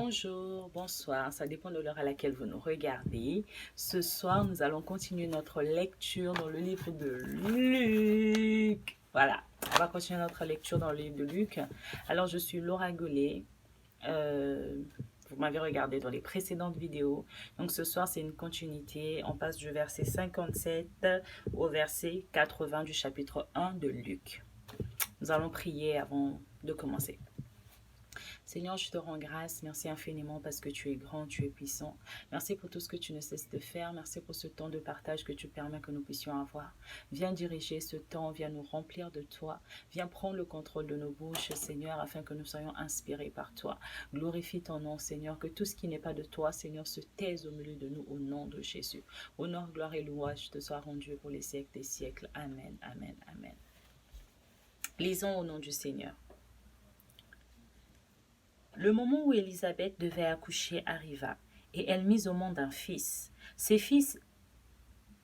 Bonjour, bonsoir, ça dépend de l'heure à laquelle vous nous regardez. Ce soir, nous allons continuer notre lecture dans le livre de Luc. Voilà, on va continuer notre lecture dans le livre de Luc. Alors, je suis Laura Gollet. Vous m'avez regardé dans les précédentes vidéos. Donc, ce soir, c'est une continuité. On passe du verset 57 au verset 80 du chapitre 1 de Luc. Nous allons prier avant de commencer. Seigneur, je te rends grâce. Merci infiniment parce que tu es grand, tu es puissant. Merci pour tout ce que tu ne cesses de faire. Merci pour ce temps de partage que tu permets que nous puissions avoir. Viens diriger ce temps, viens nous remplir de toi. Viens prendre le contrôle de nos bouches, Seigneur, afin que nous soyons inspirés par toi. Glorifie ton nom, Seigneur, que tout ce qui n'est pas de toi, Seigneur, se taise au milieu de nous au nom de Jésus. Honneur, gloire et louange te soient rendus pour les siècles des siècles. Amen, amen, amen. Lisons au nom du Seigneur. Le moment où Élisabeth devait accoucher arriva, et elle mit au monde un fils.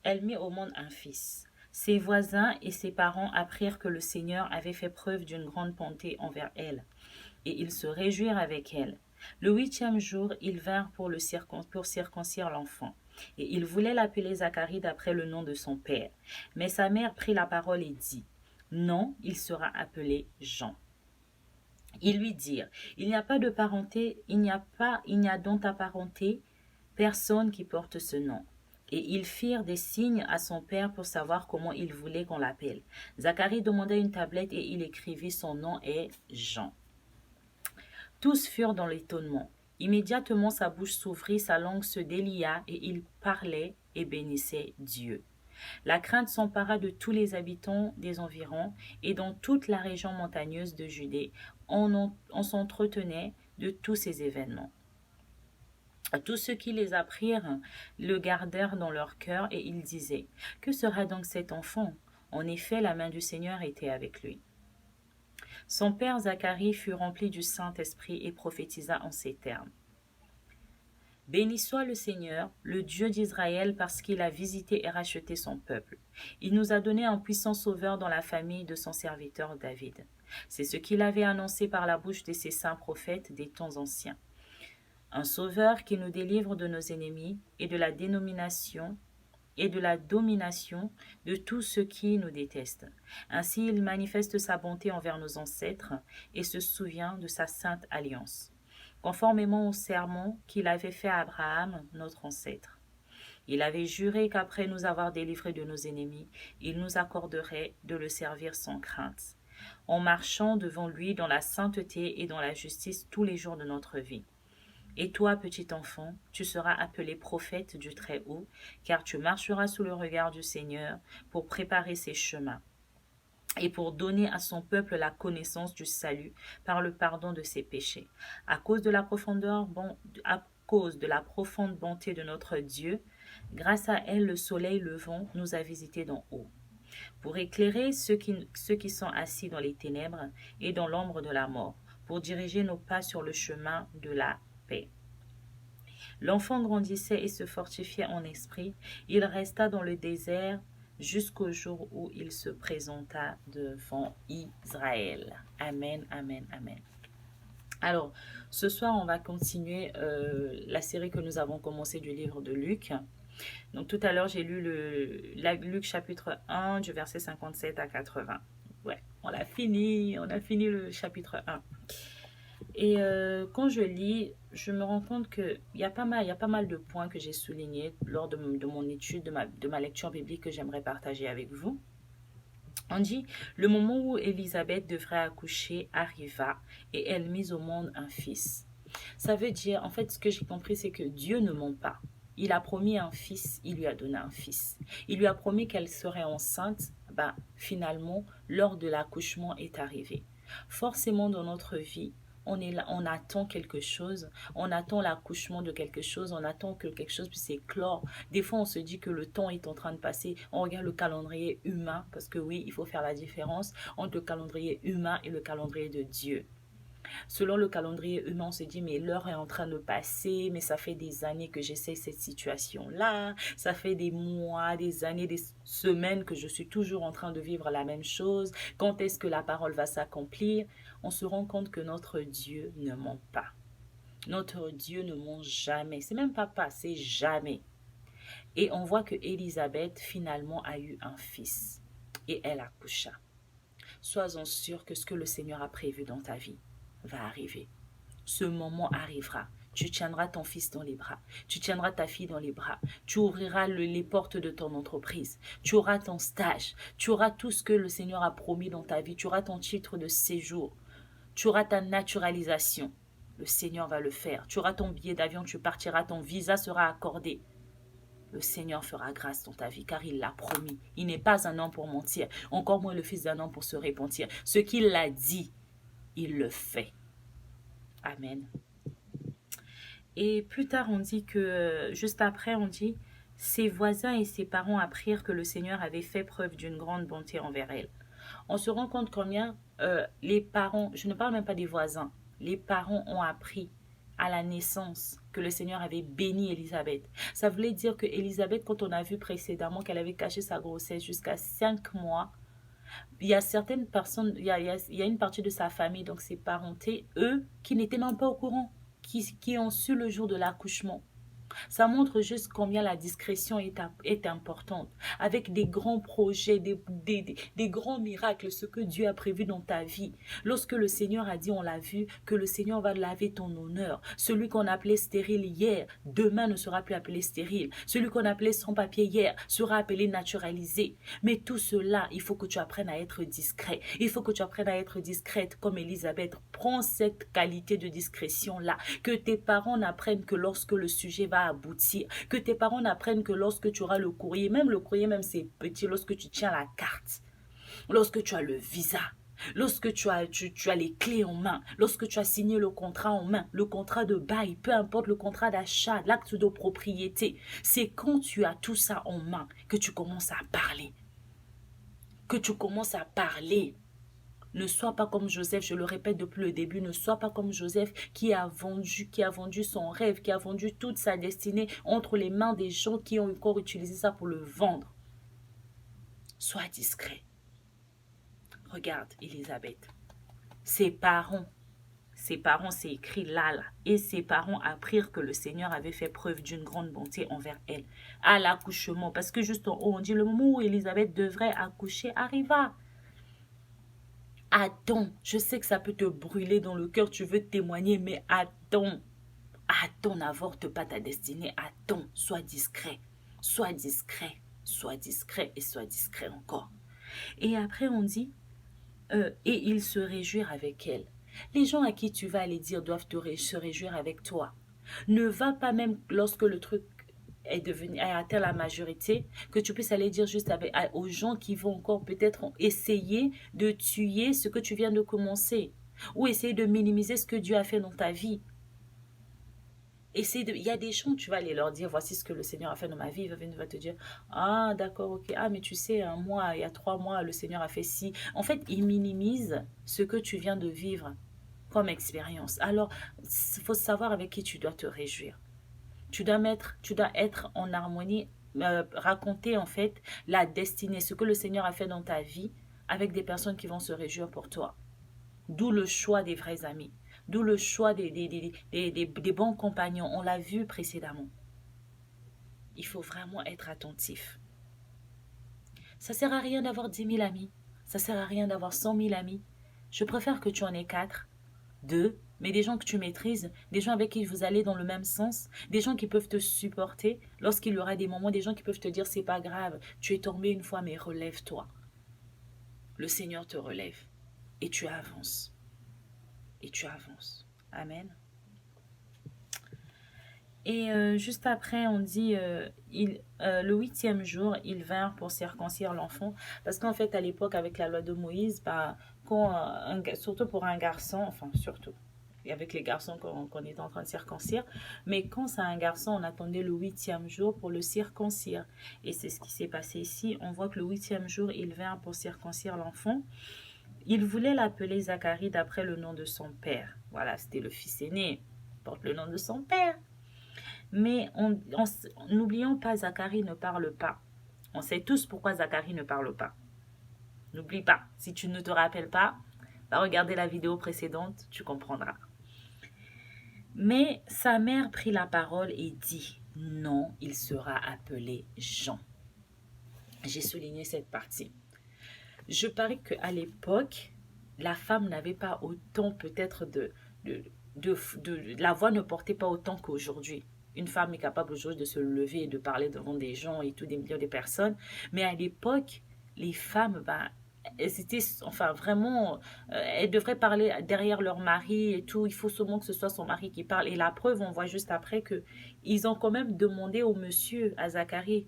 Elle mit au monde un fils. Ses voisins et ses parents apprirent que le Seigneur avait fait preuve d'une grande bonté envers elle, et ils se réjouirent avec elle. Le 8e jour, ils vinrent pour circoncire l'enfant, et ils voulaient l'appeler Zacharie d'après le nom de son père. Mais sa mère prit la parole et dit, « Non, il sera appelé Jean. » Ils lui dirent, il n'y a pas de parenté, il n'y a dans ta parenté personne qui porte ce nom. Et ils firent des signes à son père pour savoir comment il voulait qu'on l'appelle. Zacharie demanda une tablette et il écrivit son nom est Jean. Tous furent dans l'étonnement. Immédiatement sa bouche s'ouvrit, sa langue se délia et il parlait et bénissait Dieu. La crainte s'empara de tous les habitants des environs et dans toute la région montagneuse de Judée, on s'entretenait de tous ces événements. Tous ceux qui les apprirent le gardèrent dans leur cœur et ils disaient, « Que sera donc cet enfant ?» En effet, la main du Seigneur était avec lui. Son père Zacharie fut rempli du Saint-Esprit et prophétisa en ces termes. Béni soit le Seigneur, le Dieu d'Israël, parce qu'il a visité et racheté son peuple. Il nous a donné un puissant sauveur dans la famille de son serviteur David. C'est ce qu'il avait annoncé par la bouche de ses saints prophètes des temps anciens. Un sauveur qui nous délivre de nos ennemis et de la domination de tous ceux qui nous détestent. Ainsi, il manifeste sa bonté envers nos ancêtres et se souvient de sa sainte alliance, conformément au serment qu'il avait fait à Abraham, notre ancêtre. Il avait juré qu'après nous avoir délivrés de nos ennemis, il nous accorderait de le servir sans crainte, en marchant devant lui dans la sainteté et dans la justice tous les jours de notre vie. Et toi, petit enfant, tu seras appelé prophète du Très-Haut, car tu marcheras sous le regard du Seigneur pour préparer ses chemins et pour donner à son peuple la connaissance du salut par le pardon de ses péchés. À cause de la profonde bonté de notre Dieu, grâce à elle, le soleil levant nous a visités d'en haut, pour éclairer ceux qui sont assis dans les ténèbres et dans l'ombre de la mort, pour diriger nos pas sur le chemin de la paix. L'enfant grandissait et se fortifiait en esprit. Il resta dans le désert jusqu'au jour où il se présenta devant Israël. Amen, amen, amen. Alors, ce soir, on va continuer la série que nous avons commencée du livre de Luc. Donc, tout à l'heure, j'ai lu Luc chapitre 1 du verset 57 à 80. Ouais, on a fini le chapitre 1. Et quand je lis, je me rends compte qu'il y a pas mal de points que j'ai soulignés lors de mon étude, de ma lecture biblique que j'aimerais partager avec vous. On dit, le moment où Élisabeth devrait accoucher arriva et elle mit au monde un fils. Ça veut dire, en fait, ce que j'ai compris, c'est que Dieu ne ment pas. Il a promis un fils, il lui a donné un fils. Il lui a promis qu'elle serait enceinte, finalement, lors de l'accouchement est arrivé. Forcément, dans notre vie, on attend quelque chose, on attend l'accouchement de quelque chose, on attend que quelque chose puisse éclore. Des fois, on se dit que le temps est en train de passer, on regarde le calendrier humain, parce que oui, il faut faire la différence entre le calendrier humain et le calendrier de Dieu. Selon le calendrier humain, on se dit, mais l'heure est en train de passer, mais ça fait des années que j'essaie cette situation-là, ça fait des mois, des années, des semaines que je suis toujours en train de vivre la même chose. Quand est-ce que la parole va s'accomplir? On se rend compte que notre Dieu ne ment pas. Notre Dieu ne ment jamais. C'est même pas, c'est jamais. Et on voit que Élisabeth finalement a eu un fils. Et elle accoucha. Sois-en sûr que ce que le Seigneur a prévu dans ta vie va arriver. Ce moment arrivera. Tu tiendras ton fils dans les bras. Tu tiendras ta fille dans les bras. Tu ouvriras les portes de ton entreprise. Tu auras ton stage. Tu auras tout ce que le Seigneur a promis dans ta vie. Tu auras ton titre de séjour. Tu auras ta naturalisation. Le Seigneur va le faire. Tu auras ton billet d'avion. Tu partiras. Ton visa sera accordé. Le Seigneur fera grâce dans ta vie car il l'a promis. Il n'est pas un homme pour mentir. Encore moins le fils d'un homme pour se repentir. Ce qu'il a dit, il le fait. Amen. Et plus tard, on dit que, juste après, on dit, ses voisins et ses parents apprirent que le Seigneur avait fait preuve d'une grande bonté envers elle. On se rend compte combien les parents, je ne parle même pas des voisins, les parents ont appris à la naissance que le Seigneur avait béni Élisabeth. Ça voulait dire que Élisabeth, quand on a vu précédemment qu'elle avait caché sa grossesse jusqu'à 5 mois, il y a certaines personnes, il y a une partie de sa famille, donc ses parentés, eux, qui n'étaient même pas au courant, qui ont su le jour de l'accouchement. Ça montre juste combien la discrétion est importante. Avec des grands projets, des grands miracles, ce que Dieu a prévu dans ta vie. Lorsque le Seigneur a dit, on l'a vu, que le Seigneur va laver ton honneur. Celui qu'on appelait stérile hier, demain ne sera plus appelé stérile. Celui qu'on appelait sans papier hier sera appelé naturalisé. Mais tout cela, il faut que tu apprennes à être discret. Il faut que tu apprennes à être discrète comme Élisabeth. Prends cette qualité de discrétion-là. Que tes parents n'apprennent que lorsque le sujet va aboutir. Que tes parents n'apprennent que lorsque tu auras le courrier. Même le courrier, même c'est petit, lorsque tu tiens la carte. Lorsque tu as le visa. Lorsque tu as les clés en main, lorsque tu as signé le contrat en main, le contrat de bail, peu importe le contrat d'achat, l'acte de propriété, c'est quand tu as tout ça en main que tu commences à parler. Que tu commences à parler. Ne sois pas comme Joseph, je le répète depuis le début, ne sois pas comme Joseph qui a vendu son rêve, qui a vendu toute sa destinée entre les mains des gens qui ont encore utilisé ça pour le vendre. Sois discret. Regarde, Élisabeth. Ses parents, c'est écrit là, et ses parents apprirent que le Seigneur avait fait preuve d'une grande bonté envers elle. À l'accouchement, parce que juste en haut, on dit le moment où Élisabeth devrait accoucher arriva. Attends, je sais que ça peut te brûler dans le cœur, tu veux témoigner, mais attends. Attends, n'avorte pas ta destinée. Attends, sois discret. Sois discret. Sois discret et sois discret encore. Et après, on dit, et ils se réjouirent avec elle. Les gens à qui tu vas aller dire doivent se réjouir avec toi. Ne va pas même lorsque le truc a atteint la majorité, que tu puisses aller dire juste aux gens qui vont encore peut-être essayer de tuer ce que tu viens de commencer ou essayer de minimiser ce que Dieu a fait dans ta vie. Il y a des gens, tu vas aller leur dire, voici ce que le Seigneur a fait dans ma vie. Il va te dire, ah d'accord, ok, ah mais tu sais, il y a 3 mois, le Seigneur a fait ci. En fait, ils minimisent ce que tu viens de vivre comme expérience. Alors, il faut savoir avec qui tu dois te réjouir. Tu dois être en harmonie, raconter en fait la destinée, ce que le Seigneur a fait dans ta vie avec des personnes qui vont se réjouir pour toi. D'où le choix des vrais amis. D'où le choix des bons compagnons. On l'a vu précédemment. Il faut vraiment être attentif. Ça ne sert à rien d'avoir 10 000 amis. Ça ne sert à rien d'avoir 100 000 amis. Je préfère que tu en aies 4, 2, mais des gens que tu maîtrises, des gens avec qui vous allez dans le même sens, des gens qui peuvent te supporter lorsqu'il y aura des moments, des gens qui peuvent te dire c'est pas grave, tu es tombé une fois mais relève-toi. Le Seigneur te relève et tu avances. Et tu avances. Amen. Et juste après, on dit, le 8e jour, ils vinrent pour circoncire l'enfant. Parce qu'en fait, à l'époque, avec la loi de Moïse, surtout pour un garçon, enfin surtout, avec les garçons qu'on est en train de circoncire, mais quand c'est un garçon, on attendait le 8e jour pour le circoncire. Et c'est ce qui s'est passé ici. On voit que le 8e jour, ils vinrent pour circoncire l'enfant. Il voulait l'appeler Zacharie d'après le nom de son père. Voilà, c'était le fils aîné, porte le nom de son père. Mais n'oublions pas, Zacharie ne parle pas. On sait tous pourquoi Zacharie ne parle pas. N'oublie pas, si tu ne te rappelles pas, va regarder la vidéo précédente, tu comprendras. Mais sa mère prit la parole et dit, non, il sera appelé Jean. J'ai souligné cette partie. Je parie qu'à l'époque, la femme n'avait pas autant peut-être la voix ne portait pas autant qu'aujourd'hui. Une femme est capable aujourd'hui de se lever et de parler devant des gens et tout, des millions de personnes. Mais à l'époque, les femmes, ben, elles étaient, enfin vraiment, elles devraient parler derrière leur mari et tout. Il faut seulement que ce soit son mari qui parle. Et la preuve, on voit juste après que ils ont quand même demandé au monsieur, à Zacharie,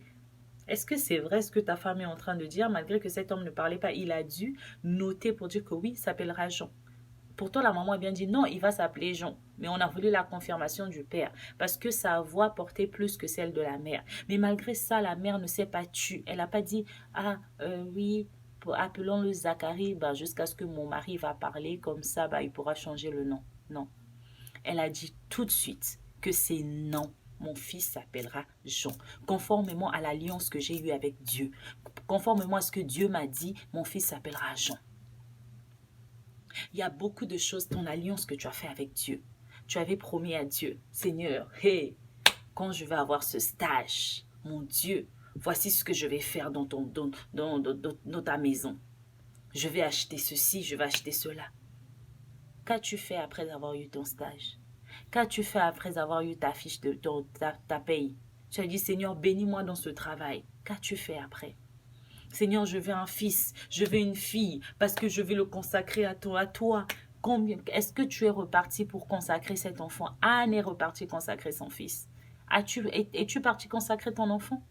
est-ce que c'est vrai ce que ta femme est en train de dire, malgré que cet homme ne parlait pas? Il a dû noter pour dire que oui, il s'appellera Jean. Pourtant, la maman a bien dit non, il va s'appeler Jean. Mais on a voulu la confirmation du père parce que sa voix portait plus que celle de la mère. Mais malgré ça, la mère ne s'est pas tue. Elle n'a pas dit ah oui, appelons-le Zacharie jusqu'à ce que mon mari va parler comme ça, il pourra changer le nom. Non. Elle a dit tout de suite que c'est non. Mon fils s'appellera Jean, conformément à l'alliance que j'ai eue avec Dieu. Conformément à ce que Dieu m'a dit, mon fils s'appellera Jean. Il y a beaucoup de choses, ton alliance que tu as fait avec Dieu. Tu avais promis à Dieu, Seigneur, hey, quand je vais avoir ce stage, mon Dieu, voici ce que je vais faire dans ta maison. Je vais acheter ceci, je vais acheter cela. Qu'as-tu fait après avoir eu ton stage? Qu'as-tu fait après avoir eu ta fiche de ta paye? Tu as dit, Seigneur, bénis-moi dans ce travail. Qu'as-tu fait après? Seigneur, je veux un fils, je veux une fille, parce que je vais le consacrer à toi. Combien est-ce que tu es reparti pour consacrer cet enfant? Anne est repartie consacrer son fils. Es-tu parti consacrer ton enfant?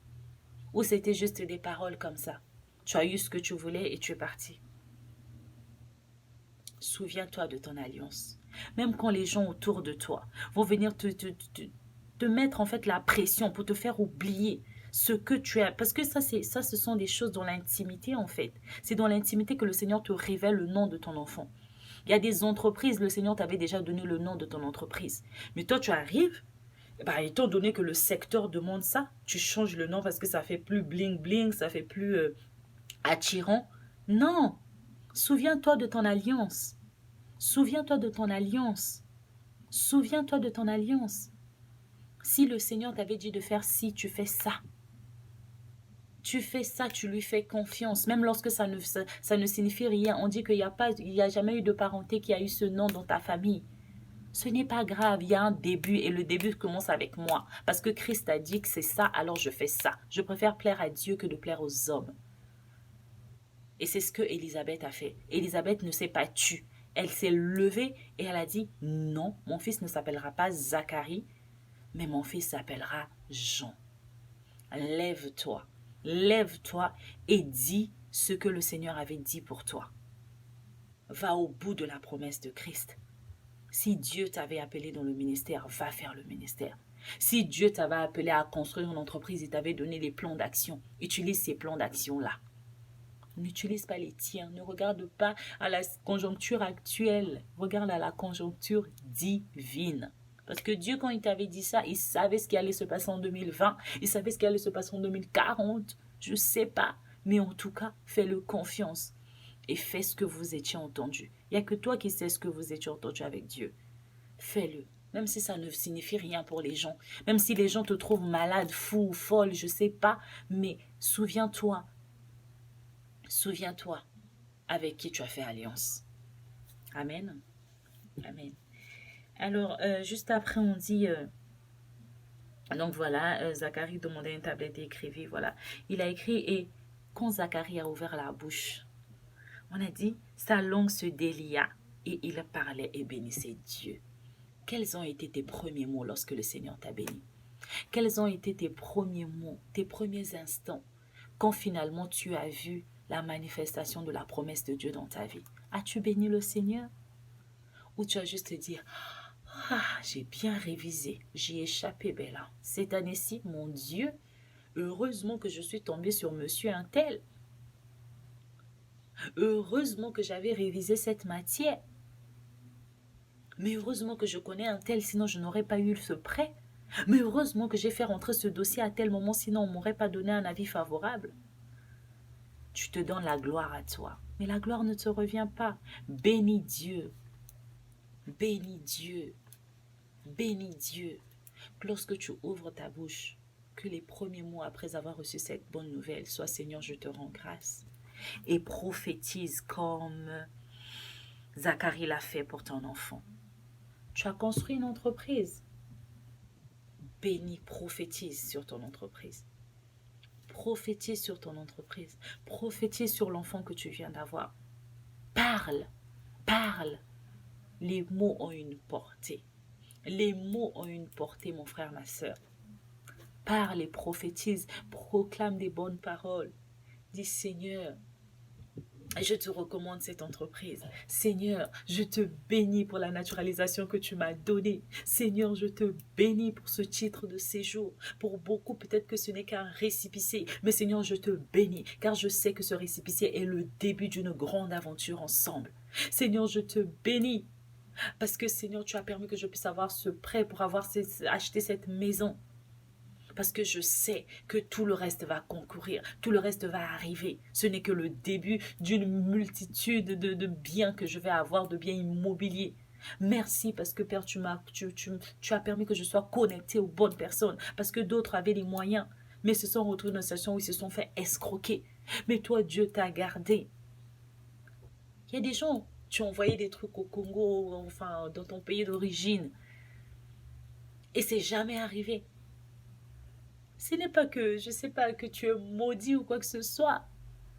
Ou c'était juste des paroles comme ça? Tu as eu ce que tu voulais et tu es parti. Souviens-toi de ton alliance. Même quand les gens autour de toi vont venir te mettre en fait la pression pour te faire oublier ce que tu as. Parce que ça, ce sont des choses dans l'intimité en fait. C'est dans l'intimité que le Seigneur te révèle le nom de ton enfant. Il y a des entreprises, le Seigneur t'avait déjà donné le nom de ton entreprise. Mais toi, tu arrives, étant donné que le secteur demande ça, tu changes le nom parce que ça fait plus bling bling, ça fait plus attirant. Non, souviens-toi de ton alliance. Souviens-toi de ton alliance. Souviens-toi de ton alliance. Si le Seigneur t'avait dit de faire ci, tu fais ça. Tu fais ça, tu lui fais confiance. Même lorsque ça ne signifie rien. On dit qu'il n'y a jamais eu de parenté qui a eu ce nom dans ta famille. Ce n'est pas grave, il y a un début et le début commence avec moi. Parce que Christ a dit que c'est ça, alors je fais ça. Je préfère plaire à Dieu que de plaire aux hommes. Et c'est ce que Élisabeth a fait. Élisabeth ne s'est pas tue. Elle s'est levée et elle a dit, non, mon fils ne s'appellera pas Zacharie, mais mon fils s'appellera Jean. Lève-toi, lève-toi et dis ce que le Seigneur avait dit pour toi. Va au bout de la promesse de Christ. Si Dieu t'avait appelé dans le ministère, va faire le ministère. Si Dieu t'avait appelé à construire une entreprise et t'avait donné les plans d'action, utilise ces plans d'action-là. N'utilise pas les tiens, ne regarde pas à la conjoncture actuelle, regarde à la conjoncture divine. Parce que Dieu, quand il t'avait dit ça, il savait ce qui allait se passer en 2020, il savait ce qui allait se passer en 2040, je ne sais pas. Mais en tout cas, fais-le confiance et fais ce que vous étiez entendu. Il n'y a que toi qui sais ce que vous étiez entendu avec Dieu. Fais-le, même si ça ne signifie rien pour les gens, même si les gens te trouvent malade, fou, folle, je ne sais pas, mais souviens-toi avec qui tu as fait alliance. Amen. Amen. Alors, juste après, on dit... donc voilà, Zacharie demandait une tablette et écrivit, voilà. Il a écrit et quand Zacharie a ouvert la bouche, on a dit, sa langue se délia et il parlait et bénissait Dieu. Quels ont été tes premiers mots lorsque le Seigneur t'a béni? Quels ont été tes premiers mots, tes premiers instants, quand finalement tu as vu la manifestation de la promesse de Dieu dans ta vie? As-tu béni le Seigneur? Ou tu as juste dit, j'ai bien révisé, j'y ai échappé, Bella. Cette année-ci, mon Dieu, heureusement que je suis tombée sur monsieur un tel. Heureusement que j'avais révisé cette matière. Mais heureusement que je connais un tel, sinon je n'aurais pas eu ce prêt. Mais heureusement que j'ai fait rentrer ce dossier à tel moment, sinon on ne m'aurait pas donné un avis favorable. Tu te donnes la gloire à toi. Mais la gloire ne te revient pas. Bénis Dieu. Bénis Dieu. Bénis Dieu. Lorsque tu ouvres ta bouche, que les premiers mots après avoir reçu cette bonne nouvelle soient Seigneur, je te rends grâce. Et prophétise comme Zacharie l'a fait pour ton enfant. Tu as construit une entreprise. Bénis, prophétise sur ton entreprise. Prophétise sur ton entreprise. Prophétise sur l'enfant que tu viens d'avoir. Parle, parle. Les mots ont une portée. Les mots ont une portée, mon frère, ma soeur. Parle et prophétise, proclame des bonnes paroles. Dis Seigneur, je te recommande cette entreprise. Seigneur, je te bénis pour la naturalisation que tu m'as donnée. Seigneur, je te bénis pour ce titre de séjour. Pour beaucoup, peut-être que ce n'est qu'un récépissé. Mais Seigneur, je te bénis, car je sais que ce récépissé est le début d'une grande aventure ensemble. Seigneur, je te bénis, parce que Seigneur, tu as permis que je puisse avoir ce prêt pour acheter cette maison. Parce que je sais que tout le reste va concourir, tout le reste va arriver. Ce n'est que le début d'une multitude de biens que je vais avoir, de biens immobiliers. Merci parce que Père, tu as permis que je sois connecté aux bonnes personnes. Parce que d'autres avaient les moyens, mais se sont retrouvés dans une situation où ils se sont fait escroquer. Mais toi, Dieu t'a gardé. Il y a des gens, tu as envoyé des trucs au Congo, enfin dans ton pays d'origine. Et c'est jamais arrivé. Ce n'est pas que, je sais pas, que tu es maudit ou quoi que ce soit.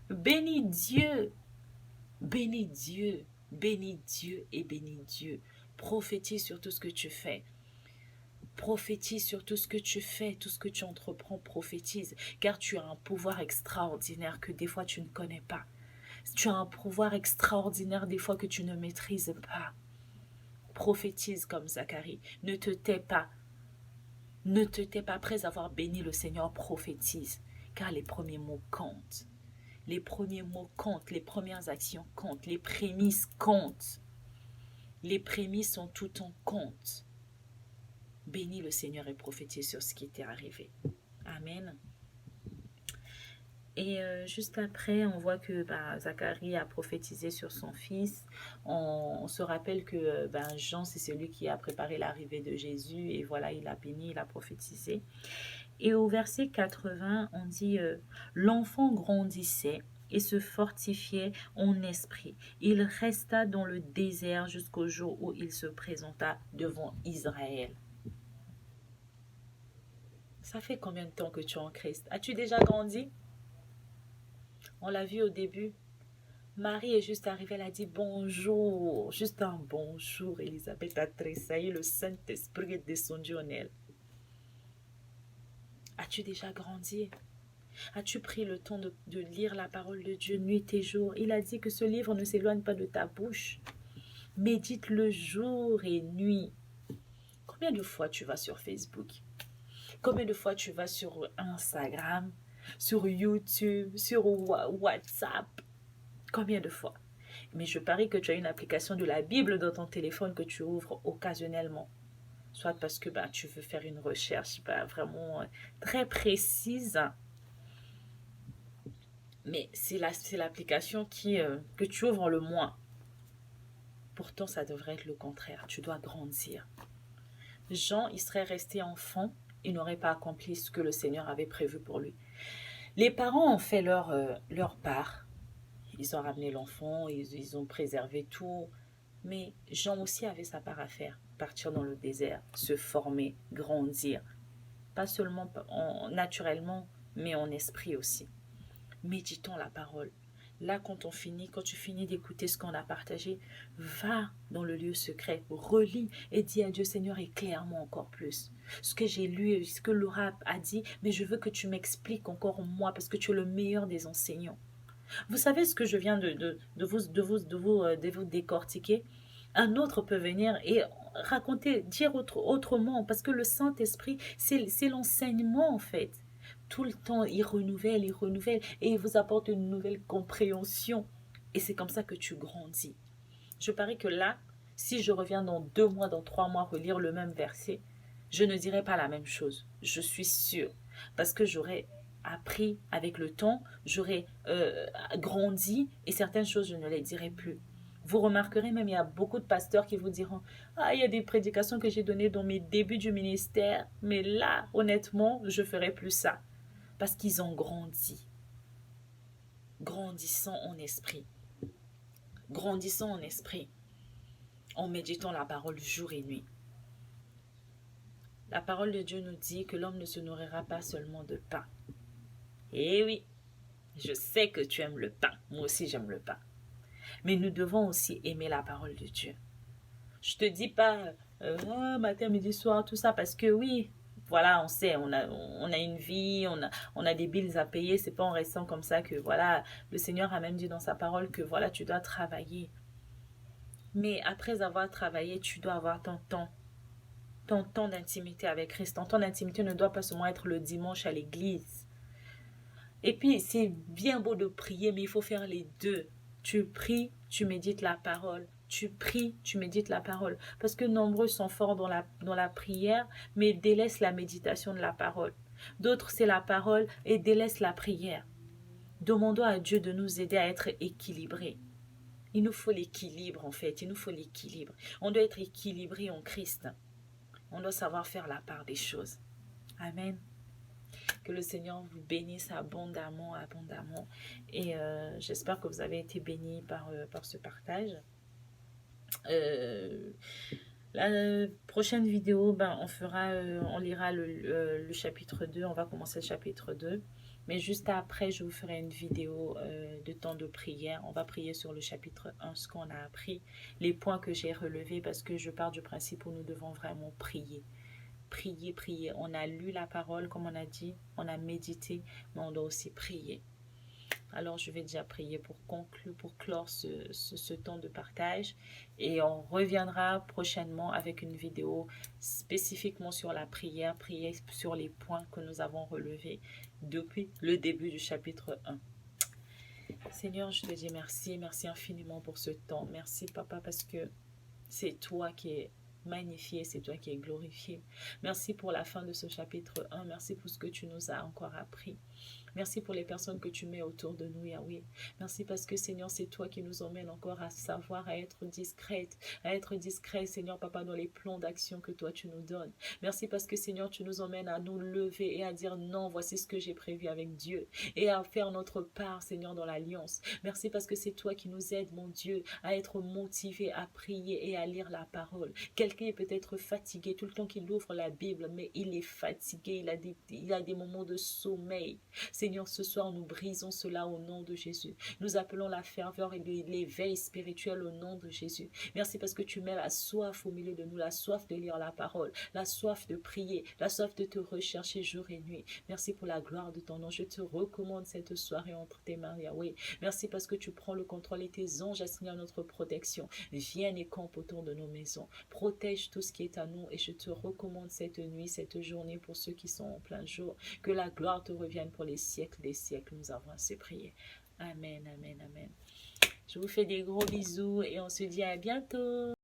Bénis Dieu. Bénis Dieu. Bénis Dieu et bénis Dieu. Prophétise sur tout ce que tu fais. Prophétise sur tout ce que tu fais, tout ce que tu entreprends, prophétise. Car tu as un pouvoir extraordinaire que des fois tu ne connais pas. Tu as un pouvoir extraordinaire des fois que tu ne maîtrises pas. Prophétise comme Zacharie. Ne te tais pas. Ne te tais pas, après avoir béni le Seigneur, prophétise, car les premiers mots comptent. Les premiers mots comptent, les premières actions comptent, les prémices comptent. Les prémices sont tout en compte. Bénis le Seigneur et prophétise sur ce qui t'est arrivé. Amen. Et juste après, on voit que Zacharie a prophétisé sur son fils. On se rappelle que Jean, c'est celui qui a préparé l'arrivée de Jésus. Et voilà, il a béni, il a prophétisé. Et au verset 80, on dit l'enfant grandissait et se fortifiait en esprit. Il resta dans le désert jusqu'au jour où il se présenta devant Israël. Ça fait combien de temps que tu es en Christ? As-tu déjà grandi? On l'a vu au début. Marie est juste arrivée, elle a dit bonjour, juste un bonjour. Élisabeth a tressailli, le Saint-Esprit est descendu en elle. As-tu déjà grandi? As-tu pris le temps de lire la parole de Dieu nuit et jour? Il a dit que ce livre ne s'éloigne pas de ta bouche. Médite-le jour et nuit. Combien de fois tu vas sur Facebook? Combien de fois tu vas sur Instagram, sur YouTube, sur WhatsApp? Combien de fois? Mais je parie que tu as une application de la Bible dans ton téléphone que tu ouvres occasionnellement. Soit parce que tu veux faire une recherche vraiment très précise. Mais c'est l'application que tu ouvres le moins. Pourtant, ça devrait être le contraire. Tu dois grandir. Jean, il serait resté enfant. Il n'aurait pas accompli ce que le Seigneur avait prévu pour lui. Les parents ont fait leur part. Ils ont ramené l'enfant, ils ont préservé tout. Mais Jean aussi avait sa part à faire. Partir dans le désert, se former, grandir. Pas seulement naturellement, mais en esprit aussi. Méditons la parole. Là, quand tu finis d'écouter ce qu'on a partagé, va dans le lieu secret, relis et dis à Dieu, Seigneur, éclaire-moi encore plus. Ce que j'ai lu, ce que Laura a dit, mais je veux que tu m'expliques encore moi, parce que tu es le meilleur des enseignants. Vous savez ce que je viens de vous décortiquer? Un autre peut venir et raconter, dire autrement, parce que le Saint-Esprit, c'est l'enseignement en fait. Tout le temps, il renouvelle, et il vous apporte une nouvelle compréhension. Et c'est comme ça que tu grandis. Je parie que là, si je reviens dans 2 mois, dans 3 mois, relire le même verset, je ne dirai pas la même chose. Je suis sûre. Parce que j'aurai appris avec le temps, j'aurai grandi, et certaines choses, je ne les dirai plus. Vous remarquerez même, il y a beaucoup de pasteurs qui vous diront, ah, il y a des prédications que j'ai données dans mes débuts du ministère, mais là, honnêtement, je ferai plus ça. Parce qu'ils ont grandi. Grandissant en esprit. Grandissant en esprit. En méditant la parole jour et nuit. La parole de Dieu nous dit que l'homme ne se nourrira pas seulement de pain. Eh oui, je sais que tu aimes le pain. Moi aussi, j'aime le pain. Mais nous devons aussi aimer la parole de Dieu. Je te dis pas matin, midi, soir, tout ça, parce que oui, voilà, on sait, on a une vie, on a des bills à payer. C'est pas en restant comme ça que, voilà, le Seigneur a même dit dans sa parole que, voilà, tu dois travailler. Mais après avoir travaillé, tu dois avoir ton temps d'intimité avec Christ. Ton temps d'intimité ne doit pas seulement être le dimanche à l'église. Et puis, c'est bien beau de prier, mais il faut faire les deux. Tu pries, tu médites la parole. Tu pries, tu médites la parole. Parce que nombreux sont forts dans la prière, mais délaissent la méditation de la parole. D'autres, c'est la parole et délaissent la prière. Demandons à Dieu de nous aider à être équilibrés. Il nous faut l'équilibre, en fait. Il nous faut l'équilibre. On doit être équilibré en Christ. On doit savoir faire la part des choses. Amen. Que le Seigneur vous bénisse abondamment, abondamment. Et j'espère que vous avez été bénis par ce partage. La prochaine vidéo, on lira le chapitre 2. On va commencer le chapitre 2. Mais juste après, je vous ferai une vidéo de temps de prière. On va prier sur le chapitre 1, ce qu'on a appris, les points que j'ai relevés, parce que je pars du principe où nous devons vraiment prier. Prier, prier. On a lu la parole, comme on a dit, on a médité, mais on doit aussi prier. Alors, je vais déjà prier pour conclure, pour clore ce temps de partage. Et on reviendra prochainement avec une vidéo spécifiquement sur la prière, prier sur les points que nous avons relevés depuis le début du chapitre 1. Seigneur, je te dis merci, merci infiniment pour ce temps. Merci, Papa, parce que c'est toi qui es magnifié, c'est toi qui es glorifié. Merci pour la fin de ce chapitre 1. Merci pour ce que tu nous as encore appris. Merci pour les personnes que tu mets autour de nous, Yahweh. Merci parce que, Seigneur, c'est toi qui nous emmène encore à savoir, à être discret, Seigneur, Papa, dans les plans d'action que toi, tu nous donnes. Merci parce que, Seigneur, tu nous emmènes à nous lever et à dire non, voici ce que j'ai prévu avec Dieu et à faire notre part, Seigneur, dans l'alliance. Merci parce que c'est toi qui nous aides, mon Dieu, à être motivés, à prier et à lire la parole. Quelqu'un est peut-être fatigué tout le temps qu'il ouvre la Bible, mais il est fatigué, il a des moments de sommeil. Seigneur, ce soir, nous brisons cela au nom de Jésus. Nous appelons la ferveur et l'éveil spirituel au nom de Jésus. Merci parce que tu mets la soif au milieu de nous, la soif de lire la parole, la soif de prier, la soif de te rechercher jour et nuit. Merci pour la gloire de ton nom. Je te recommande cette soirée entre tes mains, Yahweh. Merci parce que tu prends le contrôle et tes anges assignés à notre protection viennent et campent autour de nos maisons. Protège tout ce qui est à nous et je te recommande cette nuit, cette journée pour ceux qui sont en plein jour. Que la gloire te revienne pour les siècles des siècles. Nous avons assez prié. Amen, amen, amen. Je vous fais des gros bisous et on se dit à bientôt.